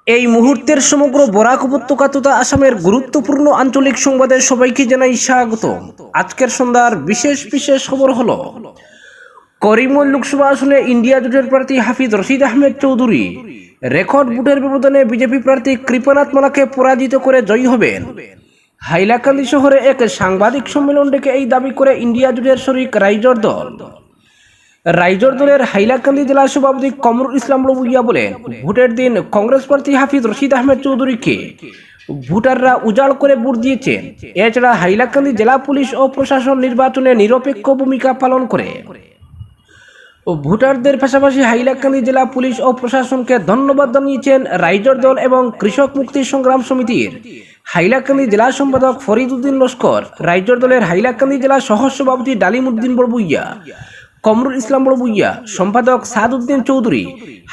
এই মুহূর্তের সমগ্র বরাক উপত্যকা তথা আসামের গুরুত্বপূর্ণ আঞ্চলিক সংবাদে সবাইকে জানাই স্বাগত। আজকের সন্ধ্যার বিশেষ বিশেষ খবর হলো, করিমগঞ্জ লোকসভা আসনে ইন্ডিয়া জোটের প্রার্থী হাফিজ রশিদ আহমেদ চৌধুরী রেকর্ড ভোটের ব্যবধানে বিজেপি প্রার্থী কৃপানাথ মালাকে পরাজিত করে জয়ী হবেন। হাইলাকান্দি শহরে এক সাংবাদিক সম্মেলন ডেকে এই দাবি করে ইন্ডিয়া জোটের শরিক রাইজর দল। রাইজর দলের হাইলাকান্দি জেলা সভাপতি কমরুল ইসলাম লবুইয়া বলেন, ভোটের দিন কংগ্রেস প্রার্থী হাফিজ রশিদ আহমেদ চৌধুরীকে ভোটাররা উজাড় করে ভোট দিয়েছেন। এছাড়া হাইলাকান্দি জেলা পুলিশ ও প্রশাসন নির্বাচনে নিরপেক্ষ ভূমিকা পালন করে। ভোটারদের পাশাপাশি হাইলাকান্দি জেলা পুলিশ ও প্রশাসনকে ধন্যবাদ জানিয়েছেন রাইজর দল এবং কৃষক মুক্তি সংগ্রাম সমিতির হাইলাকান্দি জেলা সম্পাদক ফরিদ উদ্দিন লস্কর, রাইজর দলের হাইলাকান্দি জেলা সহ সভাপতি ডালিম উদ্দিন বড়বুইয়া, কমরুল ইসলাম বড়বুইয়া, সম্পাদক সাদ উদ্দিন চৌধুরী,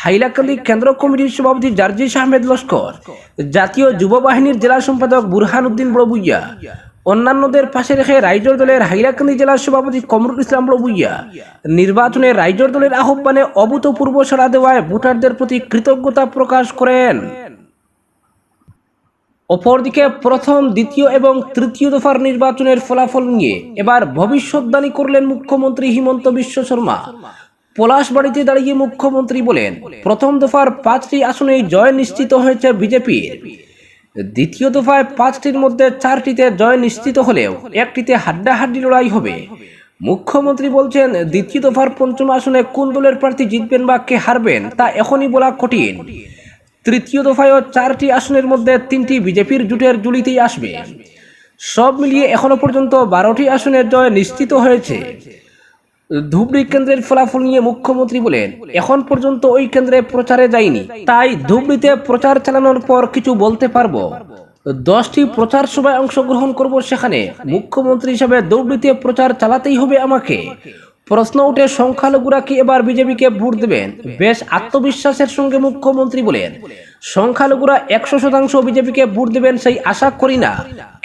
হাইলাকান্দি কেন্দ্র কমিটির সভাপতি জার্জিস আহমেদ লস্কর, জাতীয় যুব বাহিনীর জেলা সম্পাদক বুরহান উদ্দিন বড়বুইয়া, অন্যান্যদের পাশে রেখে রাইজর দলের হাইলাকান্দি জেলা সভাপতি কমরুল ইসলাম বড়বুইয়া নির্বাচনে রাইজর দলের আহ্বানে অভূতপূর্ব সাড়া দেওয়ায় ভোটারদের প্রতি কৃতজ্ঞতা প্রকাশ করেন। অপরদিকে প্রথম, দ্বিতীয় এবং তৃতীয় দফার নির্বাচনের ফলাফল নিয়ে এবার ভবিষ্যৎবাণী করলেন মুখ্যমন্ত্রী হিমন্ত বিশ্ব শর্মা। পলাশবাড়িতে দাঁড়িয়ে মুখ্যমন্ত্রী বলেন, প্রথম দফার 5টি আসনেই জয় নিশ্চিত হয়েছে বিজেপির। দ্বিতীয় দফায় 5টির মধ্যে 4টিতে জয় নিশ্চিত হলেও একটিতে হাড্ডাহাড্ডি লড়াই হবে। মুখ্যমন্ত্রী বলছেন, দ্বিতীয় দফার 5ম আসনে কোন দলের প্রার্থী জিতবেন বা কে হারবেন তা এখনই বলা কঠিন। তৃতীয় দফায়ও 4টি আসনের মধ্যে 3টি বিজেপির জোটের ঝুলিতেই আসবে। সব মিলিয়ে এখনো পর্যন্ত 12টি আসনের জয় নিশ্চিত হয়েছে। ধুবড়ী কেন্দ্রের ফলাফল নিয়ে মুখ্যমন্ত্রী বলেন, এখন পর্যন্ত ওই কেন্দ্রে প্রচারে যায়নি, তাই ধুবড়ীতে প্রচার চালানোর পর কিছু বলতে পারবো। 10টি প্রচার সভায় অংশগ্রহণ করব, সেখানে মুখ্যমন্ত্রী হিসাবে ধুবড়ীতে প্রচার চালাতেই হবে আমাকে। প্রশ্ন উঠে সংখ্যালঘুরা কি এবার বিজেপিকে ভোট দেবেন? বেশ আত্মবিশ্বাসের সঙ্গে মুখ্যমন্ত্রী বলেন, সংখ্যালঘুরা 100% বিজেপিকে ভোট দেবেন সেই আশা করি না,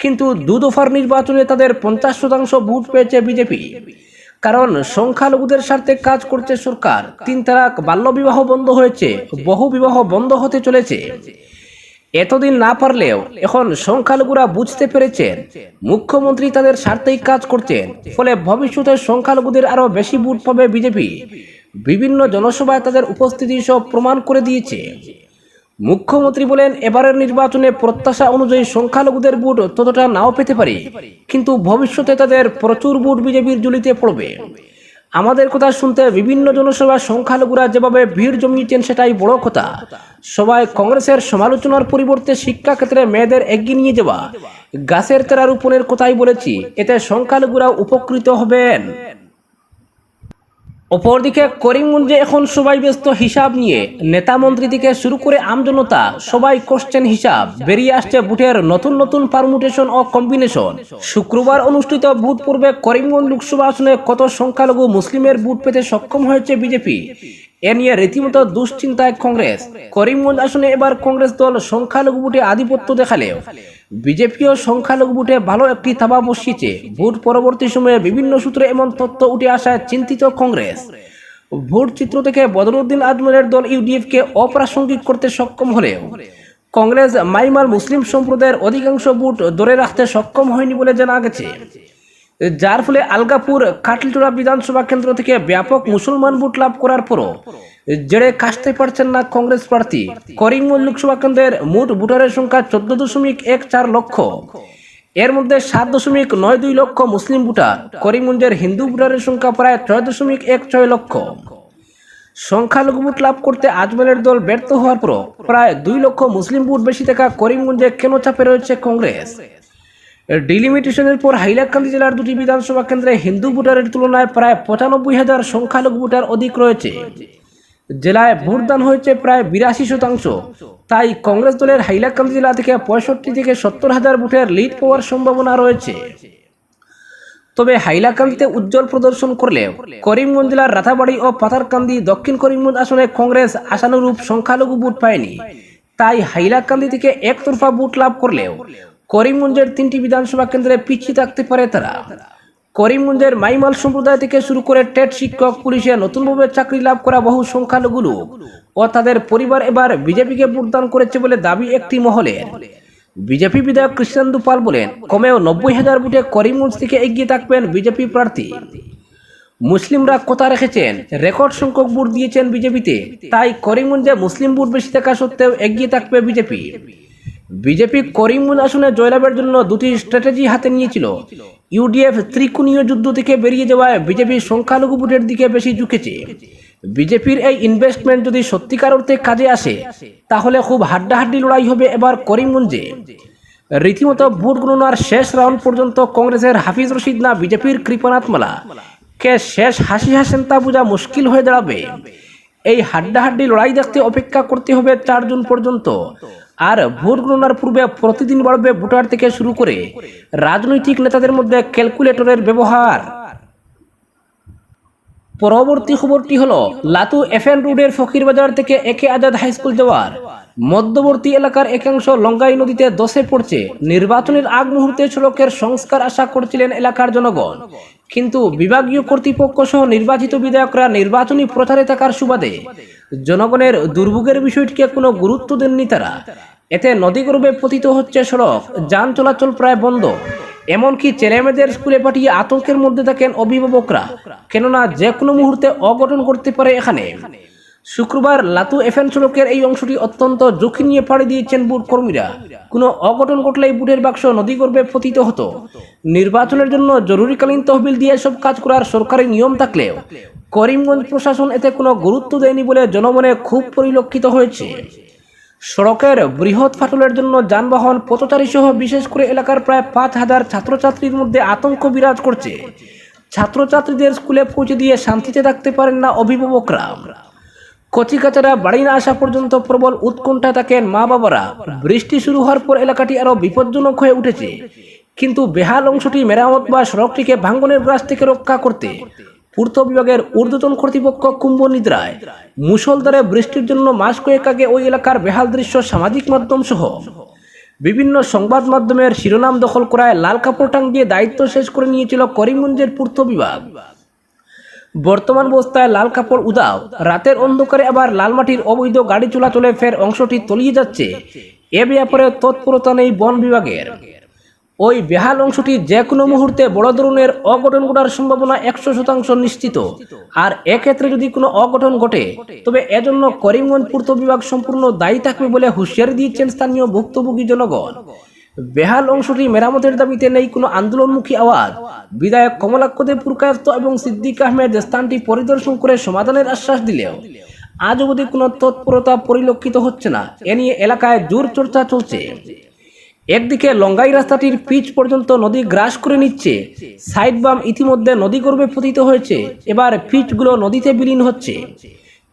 কিন্তু দুদফার নির্বাচনে তাদের 50% ভোট পেয়েছে বিজেপি। কারণ সংখ্যালঘুদের স্বার্থে কাজ করছে সরকার। 3 তালাক, বাল্যবিবাহ বন্ধ হয়েছে, বহু বিবাহ বন্ধ হতে চলেছে। এতদিন না পারলেও এখন সংখ্যালঘুরা বুঝতে পেরেছেন মুখ্যমন্ত্রী তাদের স্বার্থেই কাজ করছেন, ফলে ভবিষ্যতে সংখ্যালঘুদের আরো বেশি ভোট পাবে বিজেপি। বিভিন্ন জনসভায় তাদের উপস্থিতি সব প্রমাণ করে দিয়েছে। মুখ্যমন্ত্রী বলেন, এবারের নির্বাচনে প্রত্যাশা অনুযায়ী সংখ্যালঘুদের ভোট ততটা নাও পেতে পারে, কিন্তু ভবিষ্যতে তাদের প্রচুর ভোট বিজেপির ঝুলিতে পড়বে। আমাদের কথা শুনতে বিভিন্ন জনসভায় সংখ্যালঘুরা যেভাবে ভিড় জমিয়েছেন সেটাই বড় কথা। সবাই কংগ্রেসের সমালোচনার পরিবর্তে শিক্ষা ক্ষেত্রে মেয়েদের এগিয়ে নিয়ে যাওয়া, গাছের চারা রোপণের কথাই বলেছি, এতে সংখ্যালঘুরা উপকৃত হবেন। অপরদিকে করিমগঞ্জে এখন সবাই ব্যস্ত হিসাব নিয়ে। নেতা মন্ত্রী থেকে শুরু করে আমজনতা সবাই কষছেন হিসাব। বেরিয়ে আসছে ভোটের নতুন নতুন পারমুটেশন ও কম্বিনেশন। শুক্রবার অনুষ্ঠিত ভোট পূর্বে করিমগঞ্জ লোকসভা আসনে কত সংখ্যালঘু মুসলিমের ভোট পেতে সক্ষম হয়েছে বিজেপি, এ নিয়ে রীতিমতো দুশ্চিন্তায় কংগ্রেস। করিমগঞ্জ আসনে এবার কংগ্রেস দল সংখ্যালঘু ভোটে আধিপত্য দেখালেও বিজেপিও সংখ্যালঘু ভোটে ভালো একটি থাবা বসিয়েছে। ভোট পরবর্তী সময়ে বিভিন্ন সূত্রে এমন তথ্য উঠে আসায় চিন্তিত কংগ্রেস। ভোট চিত্র থেকে বদরুদ্দিন আজমলের দল ইউডিএফকে অপ্রাসঙ্গিক করতে সক্ষম হলেও কংগ্রেস মাইমার মুসলিম সম্প্রদায়ের অধিকাংশ ভোট ধরে রাখতে সক্ষম হয়নি বলে জানা গেছে, যার ফলে আলগাপুর কাটলিটোড়া বিধানসভা কেন্দ্র থেকে ব্যাপক মুসলমান ভোট লাভ করার পরও জেরে কাটতে পারছেন না কংগ্রেস প্রার্থী। করিমগঞ্জ লোকসভা কেন্দ্রের মোট ভোটারের সংখ্যা 14.14 লক্ষ। এর মধ্যে 7.92 লক্ষ মুসলিম ভোটার। করিমগঞ্জের হিন্দু ভোটারের সংখ্যা প্রায় 6.16 লক্ষ। সংখ্যালঘু ভোট লাভ করতে আজমলের দল ব্যর্থ হওয়ার পর প্রায় 2 লক্ষ মুসলিম ভোট বেশি থাকা করিমগঞ্জে কেন চাপে রয়েছে কংগ্রেস? ডিলিমিটেশনের পর হাইলাকান্দি জেলার 2টি বিধানসভা কেন্দ্রে হিন্দু ভোটারের তুলনায় প্রায় 95,000 সংখ্যালঘু ভোটার অধিক রয়েছে। জেলায় ভোটদান হয়েছে প্রায় 82%। তাই কংগ্রেস দলের হাইলাকান্দি জেলা থেকে 65 থেকে 70,000 ভোটের লিড পাওয়ার সম্ভাবনা রয়েছে। তবে হাইলাকান্দিতে উজ্জ্বল প্রদর্শন করলেও করিমগঞ্জ জেলার রাতাবাড়ি ও পাথারকান্দি দক্ষিণ করিমগঞ্জ আসনে কংগ্রেস আশানুরূপ সংখ্যালঘু ভোট পায়নি। তাই হাইলাকান্দি থেকে একতরফা ভোট লাভ করলেও করিমগঞ্জের 3টি বিধানসভা কেন্দ্রে পিছিয়ে থাকতে পারে তারা। করিমগঞ্জের মাইমাল সম্প্রদায় থেকে শুরু করে টেট শিক্ষক, পুলিশে নতুনভাবে চাকরি লাভ করা বহু সংখ্যালঘু লোক ও তাদের পরিবার এবার বিজেপিকে ভোটদান করেছে বলে দাবি একটি মহলের। বিজেপি বিধায়ক কৃষ্ণেন্দু পাল বলেন, কমেও 90,000 ভোটে করিমগঞ্জ থেকে এগিয়ে থাকবেন বিজেপি প্রার্থী। মুসলিমরা কথা রেখেছেন, রেকর্ড সংখ্যক ভোট দিয়েছেন বিজেপিতে, তাই করিমগঞ্জে মুসলিম ভোট বেশি থাকা সত্ত্বেও এগিয়ে থাকবে বিজেপি। বিজেপি করিমগঞ্জ আসনে জয়লাভের জন্য দুটি স্ট্র্যাটেজি হাতে নিয়েছিল। ইউডিএফ ত্রিকোণীয় যুদ্ধ থেকে বেরিয়ে যাওয়ায় বিজেপি সংখ্যালঘু ভোটের দিকে বেশি ঝুঁকেছে। বিজেপির এই ইনভেস্টমেন্ট যদি সত্যিকার অর্থে কাজে আসে তাহলে খুব হাড্ডাহাড্ডি লড়াই হবে এবার করিমগঞ্জে। রীতিমতো ভোট গণনার শেষ রাউন্ড পর্যন্ত কংগ্রেসের হাফিজ রশিদ না বিজেপির কৃপানাথ মালা কে শেষ হাসি হাসেন তা বোঝা মুশকিল হয়ে দাঁড়াবে। এই হাড্ডাহাড্ডি লড়াই দেখতে অপেক্ষা করতে হবে 4 জুন পর্যন্ত। আর ভোট গণনার পূর্বে প্রতিদিন বাড়বে ভোটার থেকে শুরু করে রাজনৈতিক নেতাদের মধ্যে ক্যালকুলেটরের ব্যবহার। পরবর্তী খবরটি হলো, লাতু এফএন রোডের ফকিরবাজার থেকে একে আজাদ হাই স্কুল যাওয়ার মধ্যবর্তী এলাকার একাংশ লঙ্গাই নদীতে ধসে পড়ছে। নির্বাচনের আগ মুহূর্তে সড়কের সংস্কার আশা করছিলেন এলাকার জনগণ, কিন্তু বিভাগীয় কর্তৃপক্ষ সহ নির্বাচিত বিধায়করা নির্বাচনী প্রচারে থাকার সুবাদে জনগণের দুর্ভোগের বিষয়টিকে কোনো গুরুত্ব দেননি তারা। এতে নদীগর্ভে পতিত হচ্ছে সড়ক, যান চলাচল প্রায় বন্ধ, এমনকি ছেলেমেয়েদের স্কুলে পাঠিয়ে আতঙ্কের মধ্যে থাকেন অভিভাবকরা, কেননা যে কোনো মুহূর্তে অঘটন ঘটতে পারে এখানে। শুক্রবার লাতু এফএন সড়কের এই অংশটি অত্যন্ত ঝুঁকি নিয়ে পাড়ি দিয়েছেন বুথ কর্মীরা। কোনো অঘটন ঘটলেই বুথের বাক্স নদীগর্ভে পতিত হতো। নির্বাচনের জন্য জরুরিকালীন তহবিল দিয়ে সব কাজ করার সরকারি নিয়ম থাকলেও করিমগঞ্জ প্রশাসন এতে কোনো গুরুত্ব দেয়নি বলে জনমনে খুব পরিলক্ষিত হয়েছে। সড়কের বৃহৎ ফাটলের জন্য যানবাহন পথচারী সহ বিশেষ করে এলাকার প্রায় 5,000 ছাত্রছাত্রীর মধ্যে আতঙ্ক বিরাজ করছে। ছাত্রছাত্রীদের স্কুলে পৌঁছে দিয়ে শান্তিতে থাকতে পারেন না অভিভাবকরা। কচিকাচারা বাড়ি না আসা পর্যন্ত প্রবল উৎকণ্ঠায় থাকেন মা বাবারা। বৃষ্টি শুরু হওয়ার পর এলাকাটি আরো বিপজ্জনক হয়ে উঠেছে, কিন্তু বেহাল অংশটি মেরামত বা সড়কটিকে ভাঙ্গনের গ্রাস থেকে রক্ষা করতে পূর্ত বিভাগের ঊর্ধ্বতন কর্তৃপক্ষ কুম্ভ নিদ্রায়। মুষলধারে বৃষ্টির জন্য মাস কয়েক আগে ওই এলাকার বেহাল দৃশ্য সামাজিক মাধ্যম সহ বিভিন্ন সংবাদ মাধ্যমের শিরোনাম দখল করায় লাল কাপড় টাঙিয়ে দায়িত্ব শেষ করে নিয়েছিল করিমগঞ্জের পূর্ত বিভাগ। বর্তমান অবস্থায় লাল কাপড় উদাও, রাতের অন্ধকারে আবার লাল মাটির অবৈধ গাড়ি চলাচলে ফের অংশটি তলিয়ে যাচ্ছে। এ ব্যাপারে তৎপরতা নেই বন বিভাগের। ওই বেহাল অংশটি যে কোনো মুহূর্তে বড় ধরনের অঘটন ঘটার সম্ভাবনা 100% নিশ্চিত। আর এক্ষেত্রে যদি কোনো অঘটন ঘটে তবে এজন্য করিমগঞ্জ পূর্ত বিভাগ সম্পূর্ণ দায়ী থাকবে বলে হুঁশিয়ারি দিয়েছেন স্থানীয় ভুক্তভোগী জনগণ। বেহাল অংশটি মেরামতের দাবিতে নেই কোনো আন্দোলনমুখী আওয়াজ। বিধায়ক কমলাক্ষ দেব পুরকায়স্থ এবং সিদ্দিক আহমেদ স্থানটি পরিদর্শন করে সমাধানের আশ্বাস দিলেও আজ অবধি কোনো তৎপরতা পরিলক্ষিত হচ্ছে না। এ নিয়ে এলাকায় জোর চর্চা চলছে। একদিকে লঙ্গাই রাস্তাটির পিচ পর্যন্ত নদী গ্রাস করে নিচ্ছে, সাইড বাম ইতিমধ্যে নদীগর্ভে পতিত হয়েছে, এবার পিচগুলো নদীতে বিলীন হচ্ছে।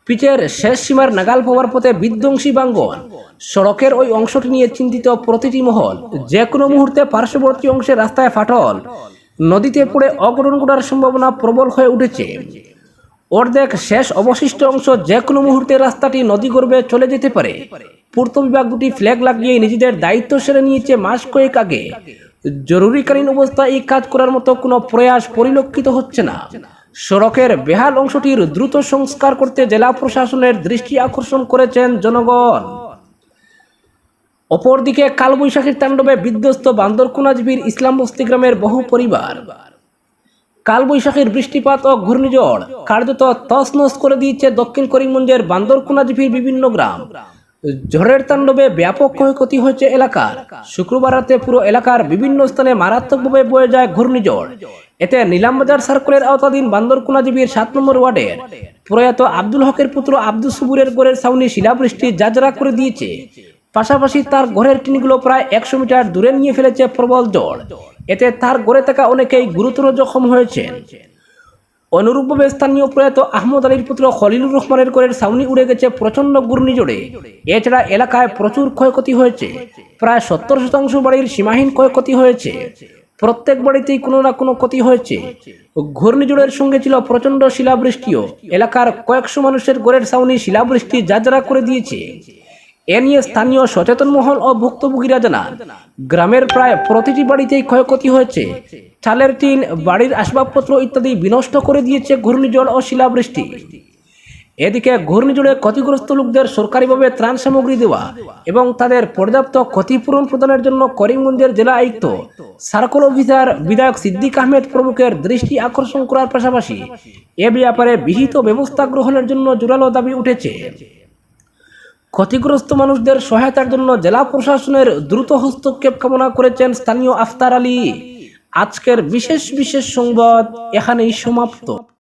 পিচের শেষ সীমার নাগাল পাওয়ার পথে বিধ্বংসী ভাঙ্গন। সড়কের ওই অংশটি নিয়ে চিন্তিত প্রতিটি মহল। যে কোনো মুহূর্তে পার্শ্ববর্তী অংশের রাস্তায় ফাটল, নদীতে পড়ে অঘটন ঘটার সম্ভাবনা প্রবল হয়ে উঠেছে। অর্ধেক শেষ অবশিষ্ট অংশ যে কোনো মুহূর্তে রাস্তাটি নদীগর্ভে চলে যেতে পারে। পূর্ত বিভাগ দুটি ফ্ল্যাগ লাগিয়ে নিজেদের দায়িত্ব সেরে নিয়েছে মাস কয়েক আগে। জরুরিকালীন অবস্থায় এই কাজ করার মতো কোনো প্রয়াস পরিলক্ষিত হচ্ছে না। সড়কের বেহাল অংশটির দ্রুত সংস্কার করতে জেলা প্রশাসনের দৃষ্টি আকর্ষণ করেছেন জনগণ। অপরদিকে কালবৈশাখীর তাণ্ডবে বিধ্বস্ত বান্দরকুনাজবির ইসলাম বস্তি গ্রামের বহু পরিবার। কালবৈশাখীর বৃষ্টিপাত ও ঘূর্ণিঝড় কার্যত তছনছ করে দিয়েছে দক্ষিণ করিমগঞ্জের বান্দরকুনাজবির বিভিন্ন গ্রাম। ঝড়ের তাণ্ডবে ব্যাপক ক্ষয়ক্ষতি হয়েছে এলাকার। শুক্রবার রাতে পুরো এলাকার বিভিন্ন স্থানে মারাত্মকভাবে বয়ে যায় ঘূর্ণিঝড়। এতে নিলামবাজার সার্কেলের আওতাধীন বান্দরকুনাজবির 7 নম্বর ওয়ার্ডের প্রয়াত আব্দুল হকের পুত্র আব্দুল সুবুরের ঘরের ছাউনি শিলাবৃষ্টি জাজরা করে দিয়েছে। পাশাপাশি তার ঘরের টিনগুলো প্রায় 100 মিটার দূরে নিয়ে ফেলেছে প্রবল ঝড়। এতে তার ঘরে থাকা অনেকেই গুরুতর জখম হয়েছেন। অনুরূপভাবে স্থানীয় প্রয়াত আহমদ আলীর পুত্র খলিলুর রহমানের ঘরের ছাউনি উড়ে গেছে প্রচন্ড ঘূর্ণিঝড়ে। এছাড়া এলাকায় প্রচুর ক্ষয়ক্ষতি হয়েছে। প্রায় 70% বাড়ির সীমাহীন ক্ষয়ক্ষতি হয়েছে। প্রত্যেক বাড়িতেই কোনো না কোনো ক্ষতি হয়েছে। ঘূর্ণিঝড়ের সঙ্গে ছিল প্রচন্ড শিলাবৃষ্টিও। এলাকার কয়েকশো মানুষের ঘরের ছাউনি শিলাবৃষ্টি জাজরা করে দিয়েছে। এ নিয়ে স্থানীয় সচেতন মহল ও ভুক্তভোগীরা জানান, গ্রামের প্রায় প্রতিটি বাড়িতেই ক্ষয়ক্ষতি হয়েছে। চালের টিন, বাড়ির আসবাবপত্র ইত্যাদি বিনষ্ট করে দিয়েছে ঘূর্ণিঝড় ও শিলাবৃষ্টি। এদিকে ঘূর্ণিঝড়ে ক্ষতিগ্রস্ত লোকদের সরকারিভাবে ত্রাণ সামগ্রী দেওয়া এবং তাদের পর্যাপ্ত ক্ষতিপূরণ প্রদানের জন্য করিমগঞ্জের জেলা আয়ুক্ত, সার্কেল অফিসার, বিধায়ক সিদ্দিক আহমেদ প্রমুখের দৃষ্টি আকর্ষণ করার পাশাপাশি এ ব্যাপারে বিহিত ব্যবস্থা গ্রহণের জন্য জোরালো দাবি উঠেছে। ক্ষতিগ্রস্ত মানুষদের সহায়তার জন্য জেলা প্রশাসনের দ্রুত হস্তক্ষেপ কামনা করেছেন স্থানীয় আফতার আলী। আজকের বিশেষ সংবাদ এখানেই সমাপ্ত।